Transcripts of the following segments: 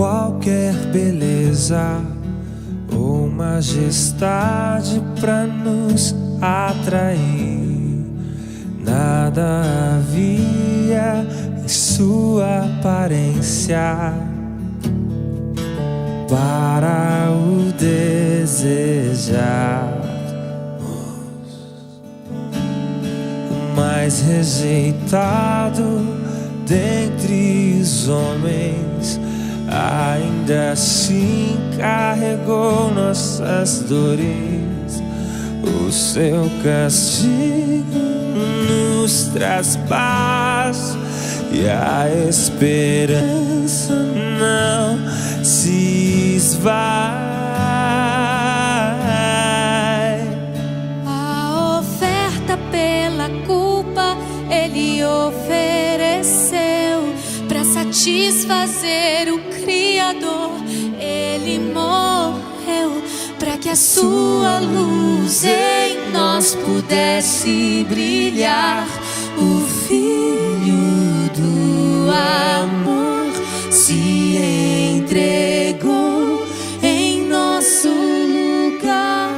qualquer beleza ou majestade pra nos atrair. Nada havia em sua aparência para o desejar. O mais rejeitado dentre os homens, ainda assim carregou nossas dores. O seu castigo nos traz paz e a esperança não se esvai. A oferta pela culpa ele ofereceu para satisfazer o Criador. Ele morreu para que a sua luz em nós pudesse brilhar. O Filho do amor se entregou em nosso lugar.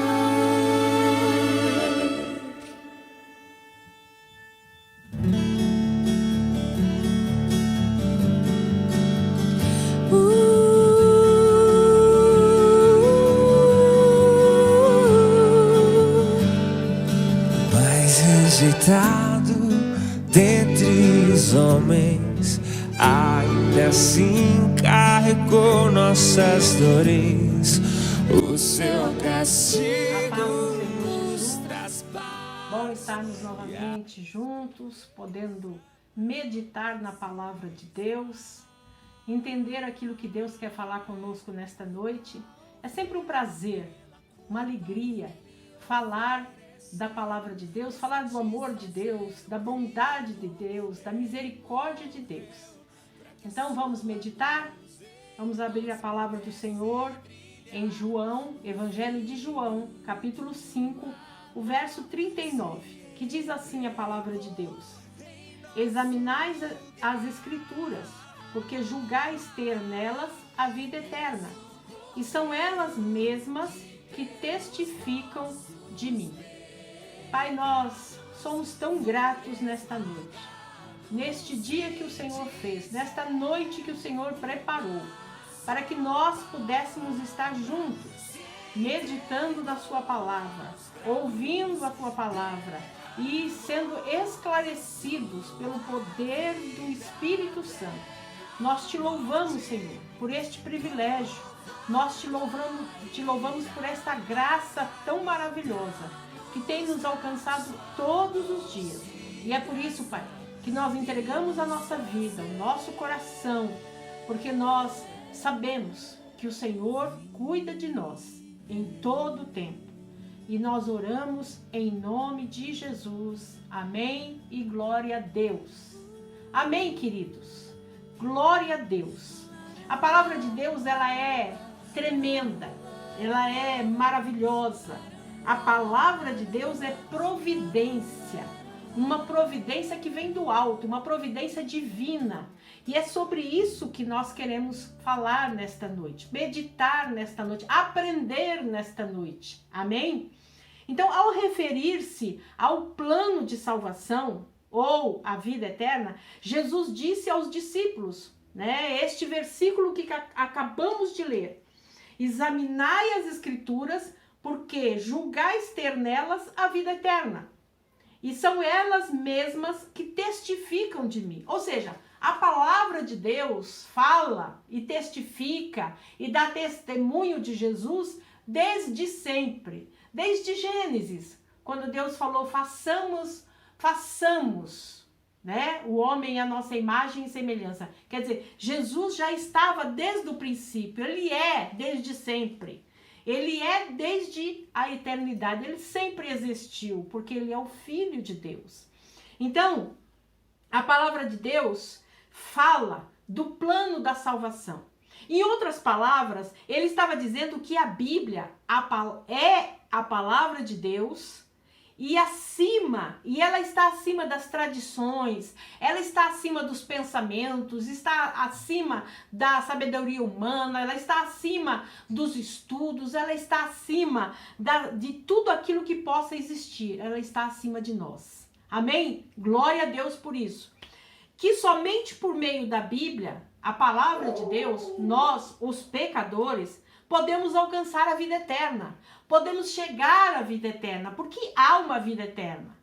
Mais rejeitado dentre os homens, ainda assim carregou nossas dores. O seu castigo nos traz paz. Bom estarmos novamente juntos, podendo meditar na palavra de Deus, entender aquilo que Deus quer falar conosco nesta noite. É sempre um prazer, uma alegria falar da palavra de Deus, falar do amor de Deus, da bondade de Deus, da misericórdia de Deus. Então vamos meditar, vamos abrir a palavra do Senhor em João, Evangelho de João, capítulo 5, o verso 39, que diz assim a palavra de Deus: examinais as Escrituras, porque julgais ter nelas a vida eterna, e são elas mesmas que testificam de mim. Pai, nós somos tão gratos nesta noite, neste dia que o Senhor fez, nesta noite que o Senhor preparou, para que nós pudéssemos estar juntos, meditando da sua palavra, ouvindo a tua palavra e sendo esclarecidos pelo poder do Espírito Santo. Nós te louvamos, Senhor, por este privilégio, nós te louvamos por esta graça tão maravilhosa que tem nos alcançado todos os dias. E é por isso, Pai, que nós entregamos a nossa vida, o nosso coração, porque nós sabemos que o Senhor cuida de nós em todo o tempo. E nós oramos em nome de Jesus. Amém e glória a Deus. Amém, queridos. Glória a Deus. A palavra de Deus, ela é tremenda, ela é maravilhosa. A palavra de Deus é providência, uma providência que vem do alto, uma providência divina. E é sobre isso que nós queremos falar nesta noite, meditar nesta noite, aprender nesta noite. Amém? Então, ao referir-se ao plano de salvação ou à vida eterna, Jesus disse aos discípulos, este versículo que acabamos de ler: examinai as Escrituras, porque julgais ter nelas a vida eterna, e são elas mesmas que testificam de mim. Ou seja, a palavra de Deus fala e testifica e dá testemunho de Jesus desde sempre, desde Gênesis, quando Deus falou: façamos, o homem à nossa imagem e semelhança. Quer dizer, Jesus já estava desde o princípio, ele é desde sempre. Ele é desde a eternidade, ele sempre existiu, porque ele é o Filho de Deus. Então, a palavra de Deus fala do plano da salvação. Em outras palavras, ele estava dizendo que a Bíblia é a palavra de Deus e ela está acima das tradições, ela está acima dos pensamentos, está acima da sabedoria humana, ela está acima dos estudos, ela está acima de tudo aquilo que possa existir, ela está acima de nós. Amém? Glória a Deus por isso. Que somente por meio da Bíblia, a palavra de Deus, nós, os pecadores, podemos alcançar a vida eterna. Podemos chegar à vida eterna. Por que há uma vida eterna?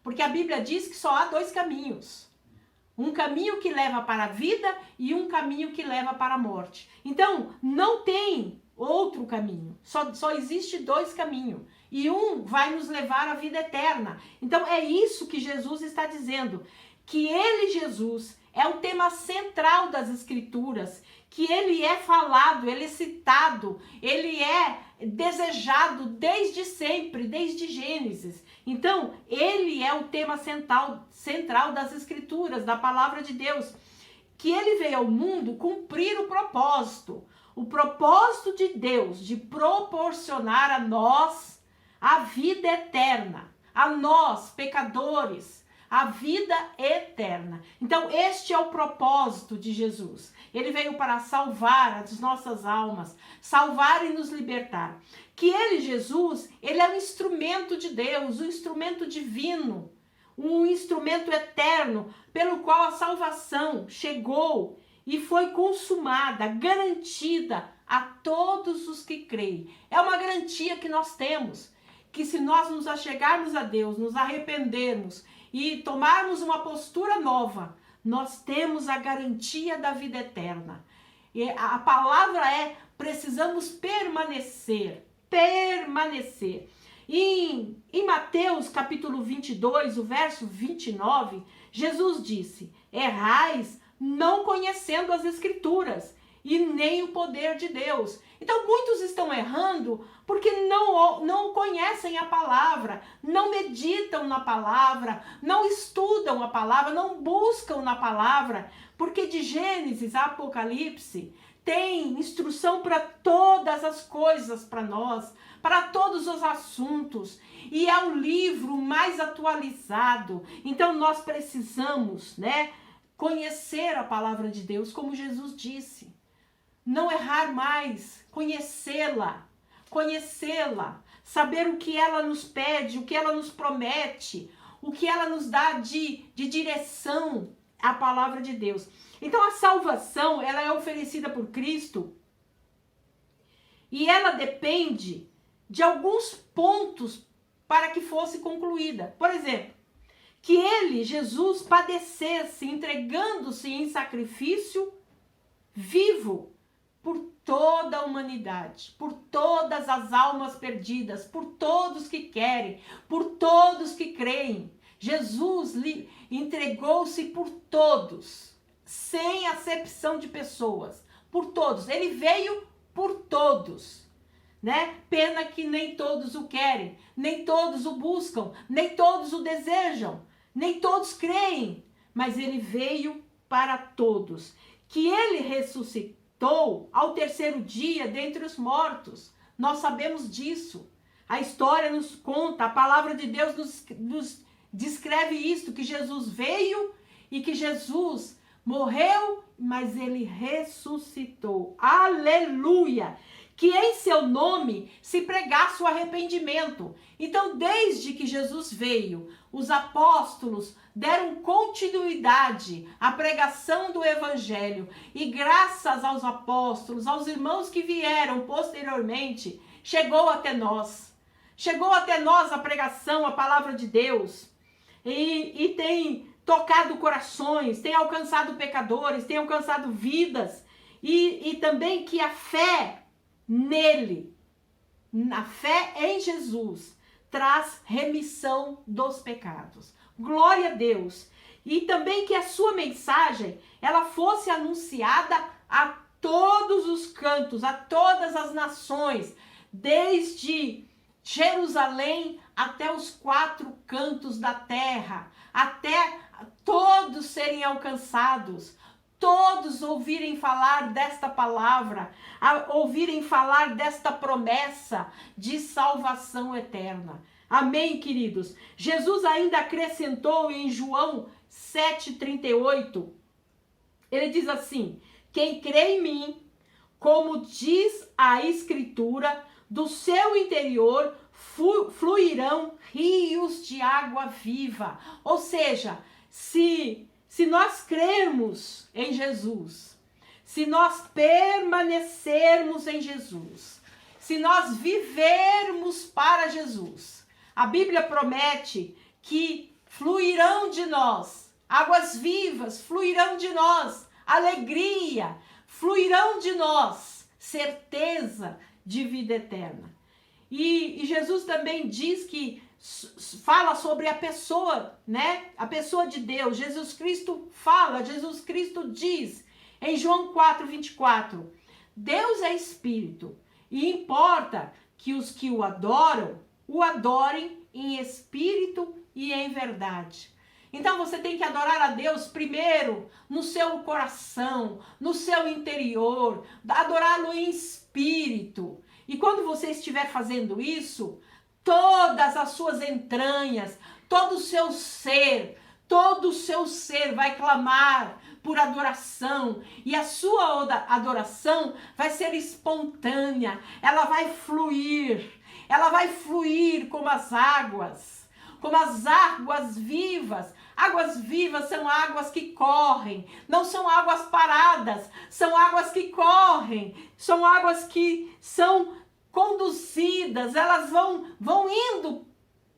Porque a Bíblia diz que só há 2 caminhos. Um caminho que leva para a vida e um caminho que leva para a morte. Então, não tem outro caminho. Só existe 2 caminhos. E um vai nos levar à vida eterna. Então, é isso que Jesus está dizendo. Que ele, Jesus, é um tema central das Escrituras, que ele é falado, ele é citado, ele é desejado desde sempre, desde Gênesis. Então, ele é o tema central das Escrituras, da palavra de Deus, que ele veio ao mundo cumprir o propósito de Deus de proporcionar a nós a vida eterna, a nós, pecadores, a vida eterna. Então, este é o propósito de Jesus. Ele veio para salvar as nossas almas, salvar e nos libertar. Que ele, Jesus, ele é um instrumento de Deus, um instrumento divino, um instrumento eterno, pelo qual a salvação chegou e foi consumada, garantida a todos os que creem. É uma garantia que nós temos, que se nós nos achegarmos a Deus, nos arrependermos e tomarmos uma postura nova, nós temos a garantia da vida eterna. E a palavra é, precisamos permanecer. Em Mateus capítulo 22, o verso 29, Jesus disse: errais não conhecendo as Escrituras e nem o poder de Deus. Então muitos estão errando porque não conhecem a palavra, não meditam na palavra, não estudam a palavra, não buscam na palavra, porque de Gênesis a Apocalipse tem instrução para todas as coisas para nós, para todos os assuntos, e é o livro mais atualizado. Então nós precisamos, conhecer a palavra de Deus, como Jesus disse. Não errar mais, conhecê-la, saber o que ela nos pede, o que ela nos promete, o que ela nos dá de direção à palavra de Deus. Então a salvação, ela é oferecida por Cristo e ela depende de alguns pontos para que fosse concluída. Por exemplo, que ele, Jesus, padecesse, entregando-se em sacrifício vivo por toda a humanidade, por todas as almas perdidas, por todos que querem, por todos que creem. Jesus entregou-se por todos, sem acepção de pessoas, por todos. Ele veio por todos, Pena que nem todos o querem, nem todos o buscam, nem todos o desejam, nem todos creem, mas ele veio para todos. Que ele ressuscitou ao 3º dia dentre os mortos. Nós sabemos disso. A história nos conta, a palavra de Deus nos descreve isto, que Jesus veio e que Jesus morreu, mas ele ressuscitou. Aleluia! Que em seu nome se pregasse o arrependimento. Então, desde que Jesus veio, os apóstolos deram continuidade à pregação do evangelho. E graças aos apóstolos, aos irmãos que vieram posteriormente, chegou até nós. Chegou até nós a pregação, a palavra de Deus. E tem tocado corações, tem alcançado pecadores, tem alcançado vidas. E também que a fé nele, a fé em Jesus, traz remissão dos pecados. Glória a Deus. E também que a sua mensagem, ela fosse anunciada a todos os cantos, a todas as nações, desde Jerusalém até os 4 cantos da terra, até todos serem alcançados, todos ouvirem falar desta palavra, ouvirem falar desta promessa de salvação eterna. Amém, queridos? Jesus ainda acrescentou em João 7,38, ele diz assim: quem crê em mim, como diz a Escritura, do seu interior fluirão rios de água viva. Ou seja, se nós crermos em Jesus, se nós permanecermos em Jesus, se nós vivermos para Jesus, a Bíblia promete que fluirão de nós águas vivas, fluirão de nós alegria, fluirão de nós certeza de vida eterna. E Jesus também diz que fala sobre a pessoa, né? A pessoa de Deus. Jesus Cristo fala, Jesus Cristo diz em João 4,24: Deus é Espírito e importa que os que o adorem em espírito e em verdade. Então você tem que adorar a Deus primeiro no seu coração, no seu interior, adorá-lo em espírito. E quando você estiver fazendo isso, todas as suas entranhas, todo o seu ser vai clamar por adoração. E a sua adoração vai ser espontânea, ela vai fluir como as águas vivas. Águas vivas são águas que correm, não são águas paradas, são águas que correm, são águas que são conduzidas, elas vão indo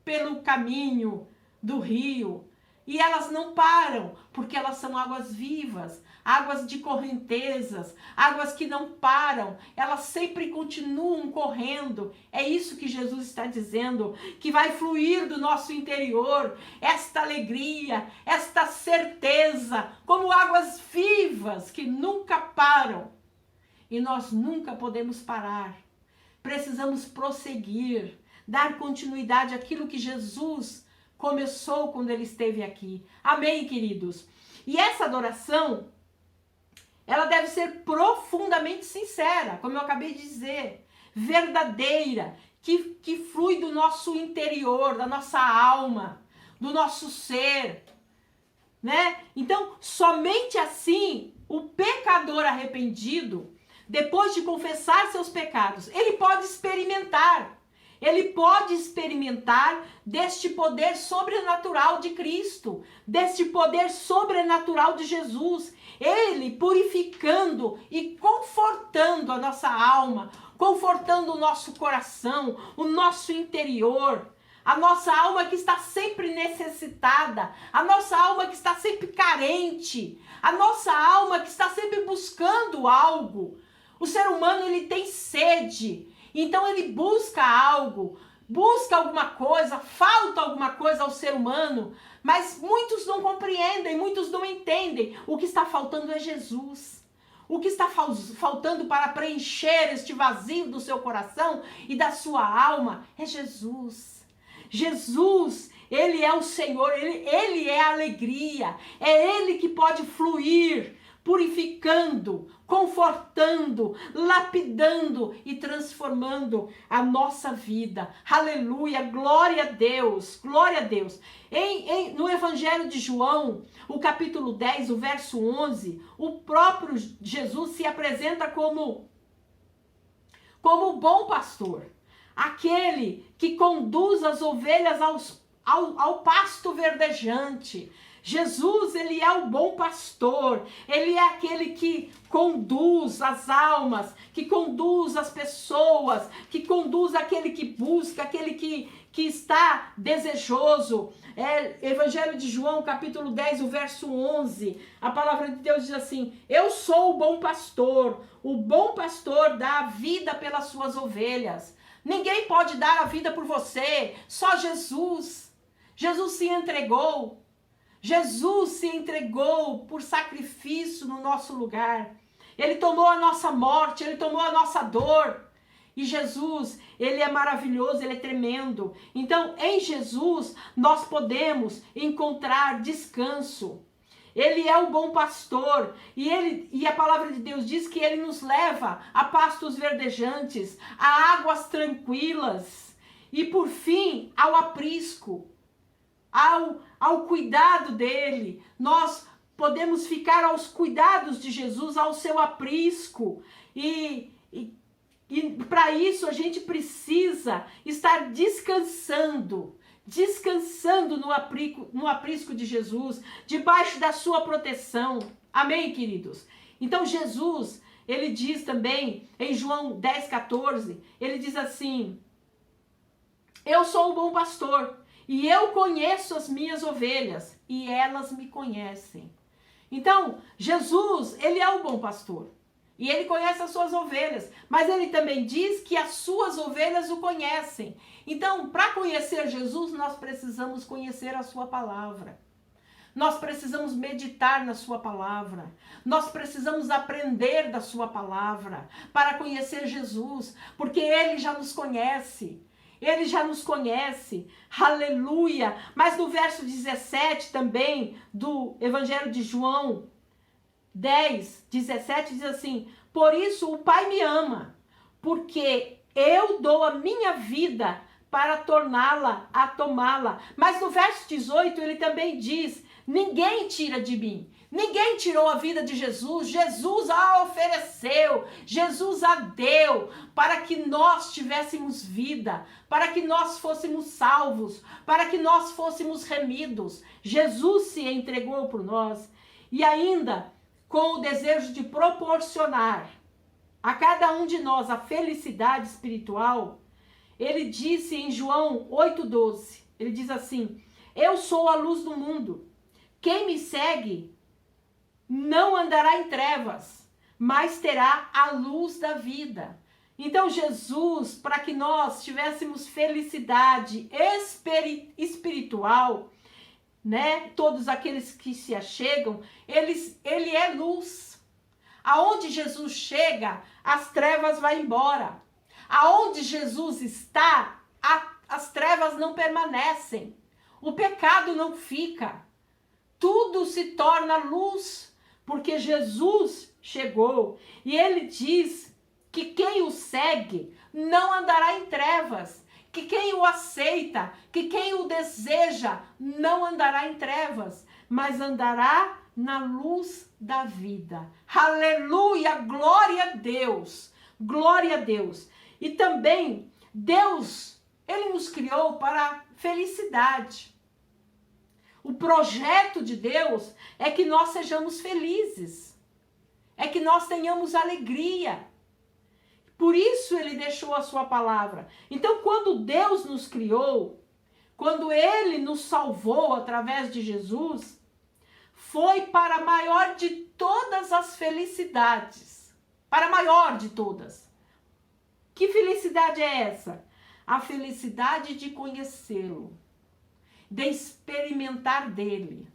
pelo caminho do rio e elas não param, porque elas são águas vivas, águas de correntezas, águas que não param, elas sempre continuam correndo. É isso que Jesus está dizendo, que vai fluir do nosso interior, esta alegria, esta certeza, como águas vivas que nunca param. E nós nunca podemos parar. Precisamos prosseguir, dar continuidade àquilo que Jesus começou quando ele esteve aqui. Amém, queridos? E essa adoração, ela deve ser profundamente sincera, como eu acabei de dizer, verdadeira, que flui do nosso interior, da nossa alma, do nosso ser, né? Então, somente assim, o pecador arrependido, depois de confessar seus pecados, ele pode experimentar deste poder sobrenatural de Cristo, deste poder sobrenatural de Jesus, ele purificando e confortando a nossa alma, confortando o nosso coração, o nosso interior, a nossa alma que está sempre necessitada, a nossa alma que está sempre carente, a nossa alma que está sempre buscando algo. O ser humano, ele tem sede, então ele busca algo, busca alguma coisa, falta alguma coisa ao ser humano, mas muitos não compreendem, muitos não entendem. O que está faltando é Jesus. O que está faltando para preencher este vazio do seu coração e da sua alma é Jesus. Jesus, ele é o Senhor, ele é a alegria, é ele que pode fluir, purificando, confortando, lapidando e transformando a nossa vida. Aleluia, glória a Deus, glória a Deus. No Evangelho de João, o capítulo 10, o verso 11, o próprio Jesus se apresenta como o bom pastor, aquele que conduz as ovelhas ao pasto verdejante. Jesus, ele é o bom pastor, ele é aquele que conduz as almas, que conduz as pessoas, que conduz aquele que busca, aquele que está desejoso. Evangelho de João, capítulo 10, o verso 11, a palavra de Deus diz assim: eu sou o bom pastor dá a vida pelas suas ovelhas. Ninguém pode dar a vida por você, só Jesus. Jesus se entregou. Jesus se entregou por sacrifício no nosso lugar. Ele tomou a nossa morte, ele tomou a nossa dor. E Jesus, ele é maravilhoso, ele é tremendo. Então, em Jesus, nós podemos encontrar descanso. Ele é o bom pastor. E a palavra de Deus diz que ele nos leva a pastos verdejantes, a águas tranquilas. e por fim ao aprisco, ao cuidado dele. Nós podemos ficar aos cuidados de Jesus, ao seu aprisco, e para isso a gente precisa estar descansando no aprisco de Jesus, debaixo da sua proteção. Amém, queridos? Então Jesus, ele diz também em João 10,14, ele diz assim: eu sou o bom pastor e eu conheço as minhas ovelhas e elas me conhecem. Então Jesus, ele é o bom pastor e ele conhece as suas ovelhas, mas ele também diz que as suas ovelhas o conhecem. Então, para conhecer Jesus, nós precisamos conhecer a sua palavra. Nós precisamos meditar na sua palavra. Nós precisamos aprender da sua palavra para conhecer Jesus, porque ele já nos conhece. Ele já nos conhece. Aleluia! Mas no verso 17 também do Evangelho de João 10, 17 diz assim: por isso o Pai me ama, porque eu dou a minha vida para torná-la a tomá-la. Mas no verso 18 ele também diz: ninguém tira de mim. Ninguém tirou a vida de Jesus. Jesus a ofereceu, Jesus a deu para que nós tivéssemos vida, para que nós fôssemos salvos, para que nós fôssemos remidos. Jesus se entregou por nós e ainda com o desejo de proporcionar a cada um de nós a felicidade espiritual. Ele disse em João 8,12, ele diz assim: eu sou a luz do mundo. Quem me segue não andará em trevas, mas terá a luz da vida. Então Jesus, para que nós tivéssemos felicidade espiritual, né? Todos aqueles que se achegam, ele é luz. Aonde Jesus chega, as trevas vão embora. Aonde Jesus está, as trevas não permanecem. O pecado não fica. Tudo se torna luz, porque Jesus chegou. E ele diz que quem o segue não andará em trevas. Que quem o aceita, que quem o deseja, não andará em trevas, mas andará na luz da vida. Aleluia! Glória a Deus! Glória a Deus! E também, Deus, ele nos criou para felicidade. O projeto de Deus é que nós sejamos felizes, é que nós tenhamos alegria. Por isso ele deixou a sua palavra. Então, quando Deus nos criou, quando ele nos salvou através de Jesus, foi para a maior de todas as felicidades. Para a maior de todas. Que felicidade é essa? A felicidade de conhecê-lo, de experimentar dele,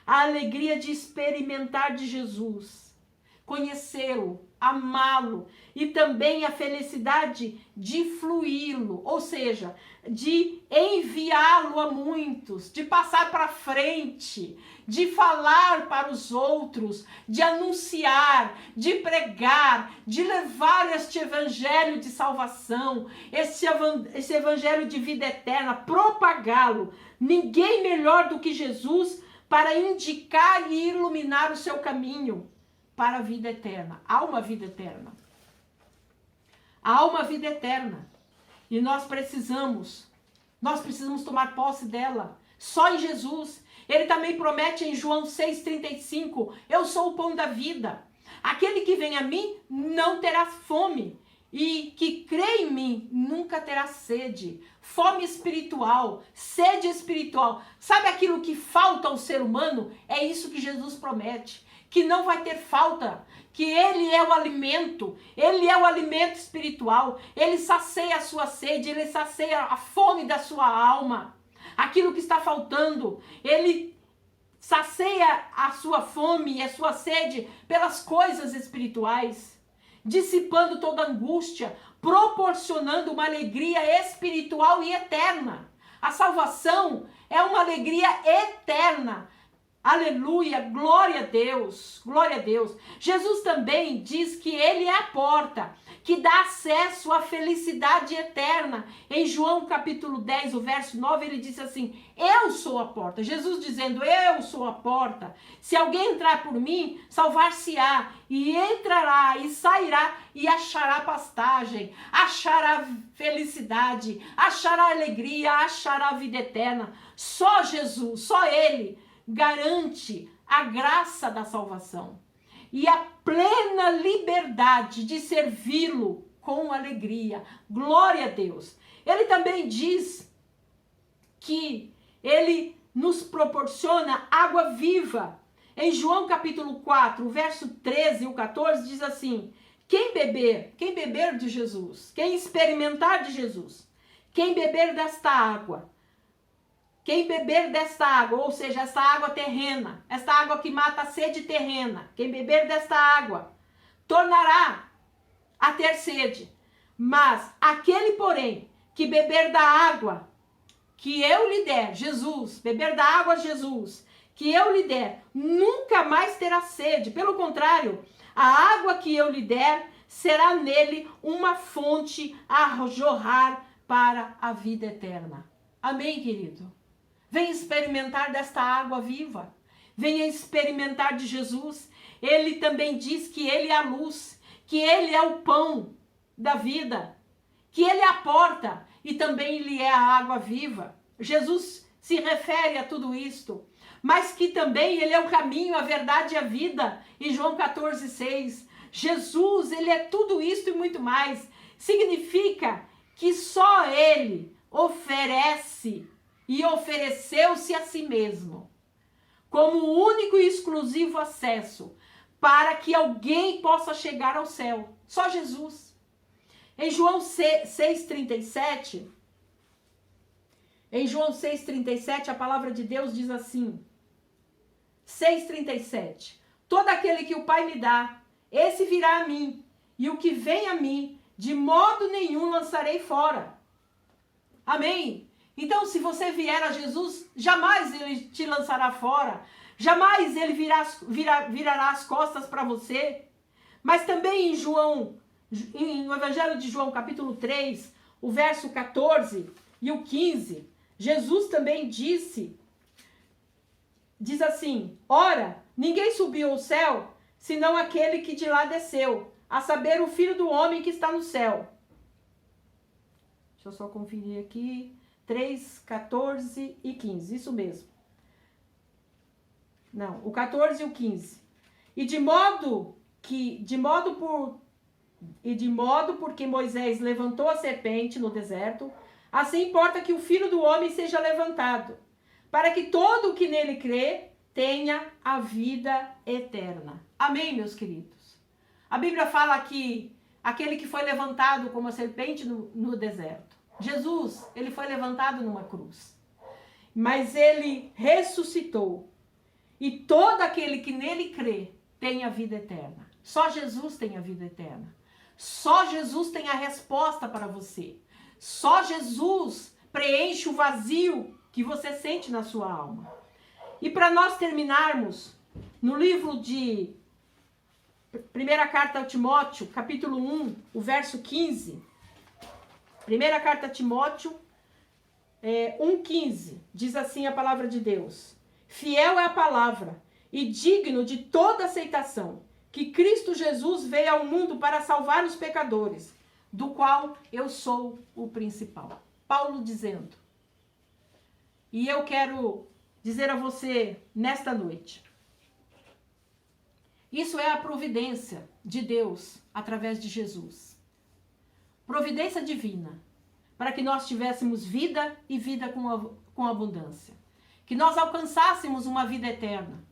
a alegria de experimentar de Jesus, conhecê-lo, amá-lo, e também a felicidade de fluí-lo, ou seja, de enviá-lo a muitos, de passar para frente, de falar para os outros, de anunciar, de pregar, de levar este evangelho de salvação, esse evangelho de vida eterna, propagá-lo. Ninguém melhor do que Jesus para indicar e iluminar o seu caminho para a vida eterna. Há uma vida eterna. Há uma vida eterna. E nós precisamos tomar posse dela. Só em Jesus. Ele também promete em João 6,35, eu sou o pão da vida. Aquele que vem a mim não terá fome. E que crê em mim nunca terá sede. Fome espiritual, sede espiritual. Sabe aquilo que falta ao ser humano? É isso que Jesus promete. Que não vai ter falta, que ele é o alimento espiritual, ele sacia a sua sede, ele sacia a fome da sua alma, aquilo que está faltando, ele sacia a sua fome e a sua sede pelas coisas espirituais, dissipando toda angústia, proporcionando uma alegria espiritual e eterna. A salvação é uma alegria eterna. Aleluia, glória a Deus, glória a Deus. Jesus também diz que ele é a porta, que dá acesso à felicidade eterna. Em João capítulo 10, o verso 9, ele disse assim: eu sou a porta. Jesus dizendo: eu sou a porta. Se alguém entrar por mim, salvar-se-á, e entrará e sairá e achará pastagem, achará felicidade, achará alegria, achará vida eterna. Só Jesus, só Ele garante a graça da salvação e a plena liberdade de servi-lo com alegria. Glória a Deus. Ele também diz que ele nos proporciona água viva. Em João capítulo 4, verso 13 e o 14, diz assim: quem beber de Jesus, quem experimentar de Jesus, quem beber desta água, ou seja, esta água terrena, esta água que mata a sede terrena, quem beber desta água, tornará a ter sede. Mas aquele, porém, que beber da água que eu lhe der, Jesus, beber da água de Jesus, que eu lhe der, nunca mais terá sede. Pelo contrário, a água que eu lhe der será nele uma fonte a jorrar para a vida eterna. Amém, querido? Venha experimentar desta água viva. Venha experimentar de Jesus. Ele também diz que ele é a luz, que ele é o pão da vida, que ele é a porta e também ele é a água viva. Jesus se refere a tudo isto, mas que também ele é o caminho, a verdade e a vida. Em João 14,6, Jesus, ele é tudo isto e muito mais. Significa que só ele oferece e ofereceu-se a si mesmo como o único e exclusivo acesso para que alguém possa chegar ao céu. Só Jesus. Em João 6,37, a palavra de Deus diz assim, 6,37, todo aquele que o Pai me dá, esse virá a mim, e o que vem a mim, de modo nenhum lançarei fora. Amém? Então, se você vier a Jesus, jamais ele te lançará fora, jamais ele virará as costas para você. Mas também no Evangelho de João, capítulo 3, o verso 14 e o 15, Jesus também diz assim: ora, ninguém subiu ao céu, senão aquele que de lá desceu, a saber, o Filho do Homem que está no céu. Deixa eu só conferir aqui. 3, 14 e 15, isso mesmo. Não, o 14 e o 15. E de modo porque Moisés levantou a serpente no deserto, assim importa que o Filho do Homem seja levantado, para que todo o que nele crê tenha a vida eterna. Amém, meus queridos? A Bíblia fala que aquele que foi levantado como a serpente no deserto, Jesus, ele foi levantado numa cruz, mas ele ressuscitou, e todo aquele que nele crê tem a vida eterna. Só Jesus tem a vida eterna. Só Jesus tem a resposta para você. Só Jesus preenche o vazio que você sente na sua alma. E para nós terminarmos, no livro de Primeira Carta a Timóteo, capítulo 1, o verso 15. Primeira Carta a Timóteo 1,15, diz assim a palavra de Deus: fiel é a palavra e digno de toda aceitação, que Cristo Jesus veio ao mundo para salvar os pecadores, do qual eu sou o principal. Paulo dizendo. E eu quero dizer a você nesta noite, isso é a providência de Deus através de Jesus. Providência divina, para que nós tivéssemos vida e vida com abundância. Que nós alcançássemos uma vida eterna.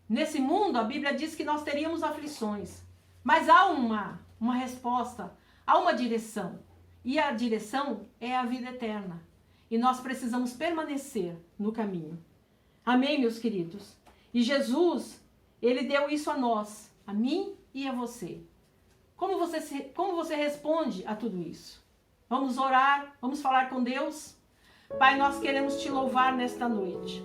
Nesse mundo, a Bíblia diz que nós teríamos aflições, mas há uma resposta, há uma direção. E a direção é a vida eterna. E nós precisamos permanecer no caminho. Amém, meus queridos? E Jesus, ele deu isso a nós, a mim e a você. Como você responde a tudo isso? Vamos orar, vamos falar com Deus? Pai, nós queremos te louvar nesta noite.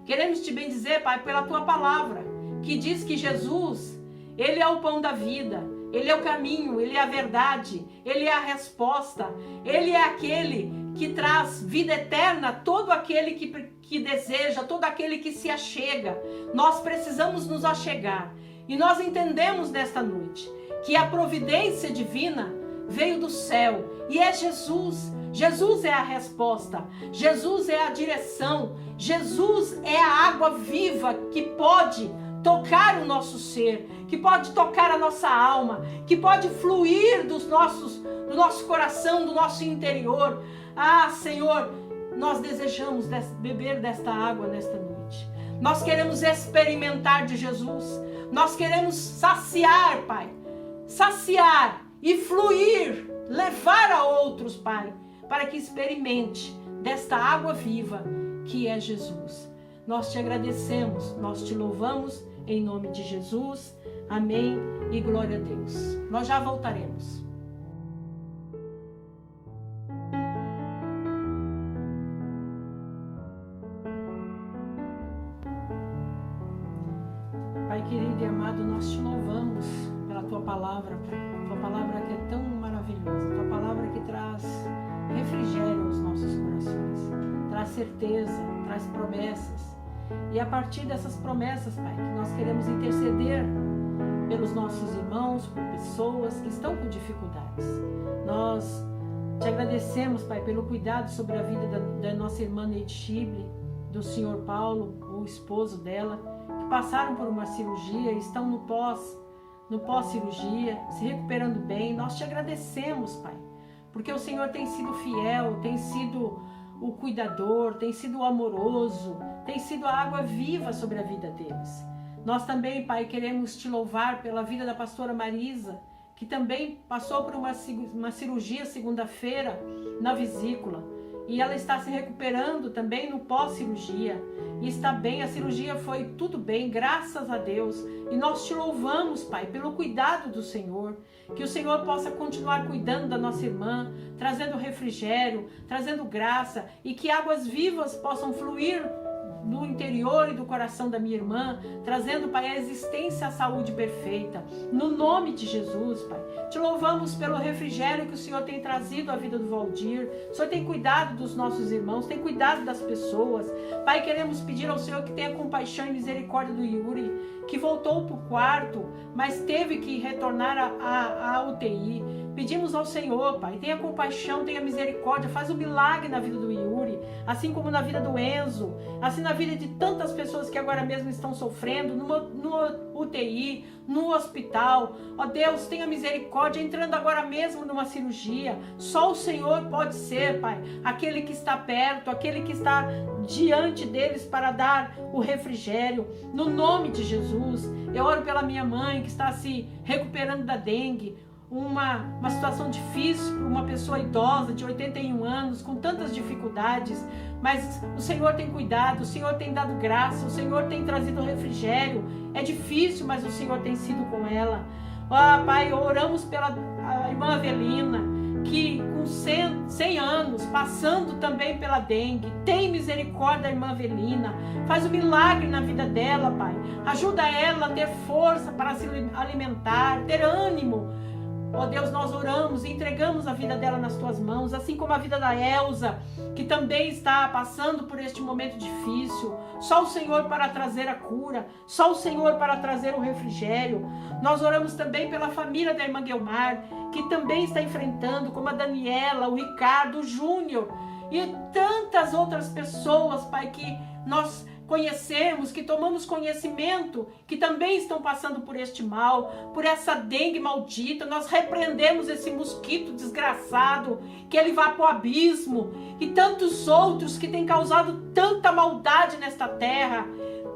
Queremos te bendizer, Pai, pela tua palavra, que diz que Jesus, ele é o pão da vida, Ele é o caminho, Ele é a verdade, Ele é a resposta, Ele é aquele que traz vida eterna a todo aquele que deseja, todo aquele que se achega. Nós precisamos nos achegar. E nós entendemos nesta noite que a providência divina veio do céu e é Jesus. Jesus é a resposta, Jesus é a direção, Jesus é a água viva que pode tocar o nosso ser, que pode tocar a nossa alma, que pode fluir do nosso coração, do nosso interior. Ah, Senhor, nós desejamos beber desta água nesta noite. Nós queremos experimentar de Jesus. Nós queremos saciar, Pai. Saciar e fluir, levar a outros, Pai, para que experimente desta água viva que é Jesus. Nós te agradecemos, nós te louvamos em nome de Jesus. Amém e glória a Deus. Nós já voltaremos. Pai querido e amado, nós te louvamos pela tua palavra, Pai. Tua palavra que é tão maravilhosa, tua palavra que traz refrigério aos nossos corações, traz certeza, traz promessas. E a partir dessas promessas, Pai, que nós queremos interceder pelos nossos irmãos, por pessoas que estão com dificuldades. Nós te agradecemos, Pai, pelo cuidado sobre a vida da nossa irmã Neide Chible, do senhor Paulo, o esposo dela, que passaram por uma cirurgia e estão no pós-cirurgia, se recuperando bem. Nós te agradecemos, Pai, porque o Senhor tem sido fiel, tem sido o cuidador, tem sido o amoroso, tem sido a água viva sobre a vida deles. Nós também, Pai, queremos te louvar pela vida da pastora Marisa, que também passou por uma cirurgia segunda-feira na vesícula. E ela está se recuperando também no pós-cirurgia. E está bem, a cirurgia foi tudo bem, graças a Deus. E nós te louvamos, Pai, pelo cuidado do Senhor. Que o Senhor possa continuar cuidando da nossa irmã, trazendo refrigério, trazendo graça. E que águas vivas possam fluir do interior e do coração da minha irmã, trazendo, Pai, a existência, a saúde perfeita. No nome de Jesus, Pai. Te louvamos pelo refrigério que o Senhor tem trazido à vida do Valdir. O Senhor tem cuidado dos nossos irmãos, tem cuidado das pessoas. Pai, queremos pedir ao Senhor que tenha compaixão e misericórdia do Yuri, que voltou para o quarto, mas teve que retornar à UTI. Pedimos ao Senhor, Pai, tenha compaixão, tenha misericórdia, faz um milagre na vida do Yuri, assim como na vida do Enzo, assim na vida de tantas pessoas que agora mesmo estão sofrendo, no UTI, no hospital. Ó Deus, tenha misericórdia, entrando agora mesmo numa cirurgia. Só o Senhor pode ser, Pai, aquele que está perto, aquele que está diante deles para dar o refrigério. No nome de Jesus, eu oro pela minha mãe que está se recuperando da dengue, uma situação difícil para uma pessoa idosa de 81 anos, com tantas dificuldades, mas o Senhor tem cuidado, o Senhor tem dado graça, o Senhor tem trazido refrigério. É difícil, mas o Senhor tem sido com ela. Pai, oramos pela irmã Avelina, que com 100 anos, passando também pela dengue, tem misericórdia da irmã Avelina, faz um milagre na vida dela, Pai. Ajuda ela a ter força para se alimentar, ter ânimo. Ó Deus, nós oramos e entregamos a vida dela nas tuas mãos, assim como a vida da Elza, que também está passando por este momento difícil. Só o Senhor para trazer a cura, só o Senhor para trazer o refrigério. Nós oramos também pela família da irmã Guilmar, que também está enfrentando, como a Daniela, o Ricardo, o Júnior e tantas outras pessoas, Pai, que nós conhecemos, que tomamos conhecimento, que também estão passando por este mal, por essa dengue maldita. Nós repreendemos esse mosquito desgraçado, que ele vá para o abismo, e tantos outros que têm causado tanta maldade nesta terra.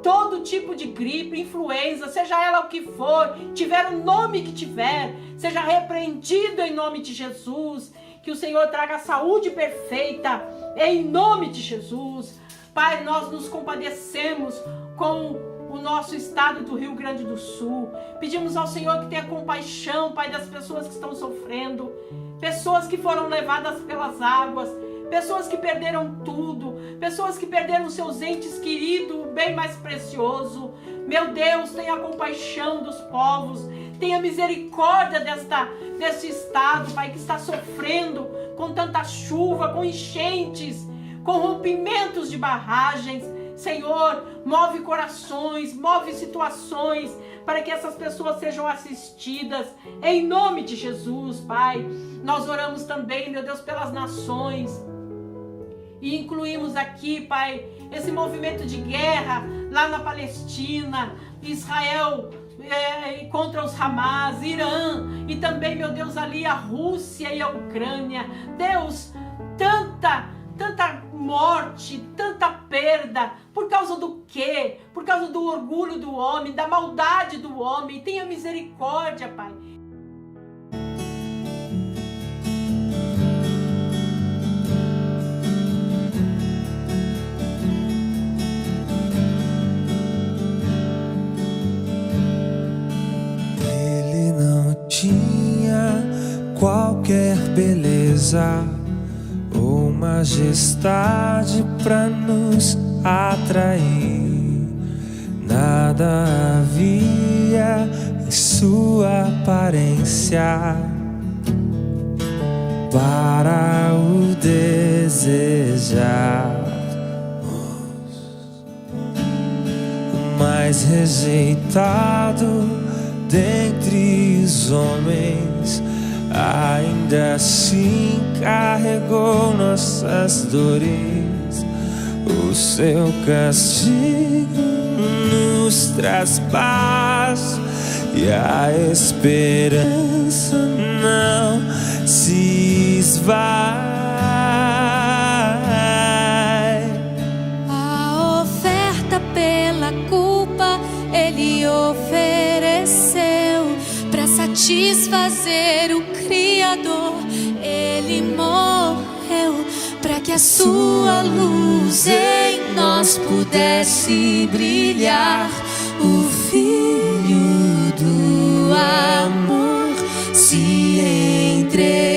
Todo tipo de gripe, influenza, seja ela o que for, tiver o nome que tiver, seja repreendido em nome de Jesus. Que o Senhor traga a saúde perfeita em nome de Jesus. Pai, nós nos compadecemos com o nosso estado do Rio Grande do Sul. Pedimos ao Senhor que tenha compaixão, Pai, das pessoas que estão sofrendo, pessoas que foram levadas pelas águas, pessoas que perderam tudo, pessoas que perderam seus entes queridos, bem mais precioso. Meu Deus, tenha compaixão dos povos, Tenha misericórdia deste estado, Pai, que está sofrendo com tanta chuva, com enchentes, com rompimentos de barragens. Senhor, move corações, move situações, para que essas pessoas sejam assistidas, em nome de Jesus, Pai. Nós oramos também, meu Deus, pelas nações, e incluímos aqui, Pai, esse movimento de guerra lá na Palestina, Israel contra os Hamas, Irã, e também, meu Deus, ali a Rússia e a Ucrânia. Deus, tanta morte, tanta perda, por causa do quê? Por causa do orgulho do homem, da maldade do homem. Tenha misericórdia, Pai. Ele não tinha qualquer beleza ou majestade para nos atrair. Nada havia em sua aparência para o desejar. O mais rejeitado dentre os homens, ainda assim carregou nossas dores. O seu castigo nos traz paz e a esperança não se esvai. A oferta pela culpa Ele ofereceu para satisfazer o Criador. Ele morreu para que a sua luz em nós pudesse brilhar. O Filho do amor se entregou.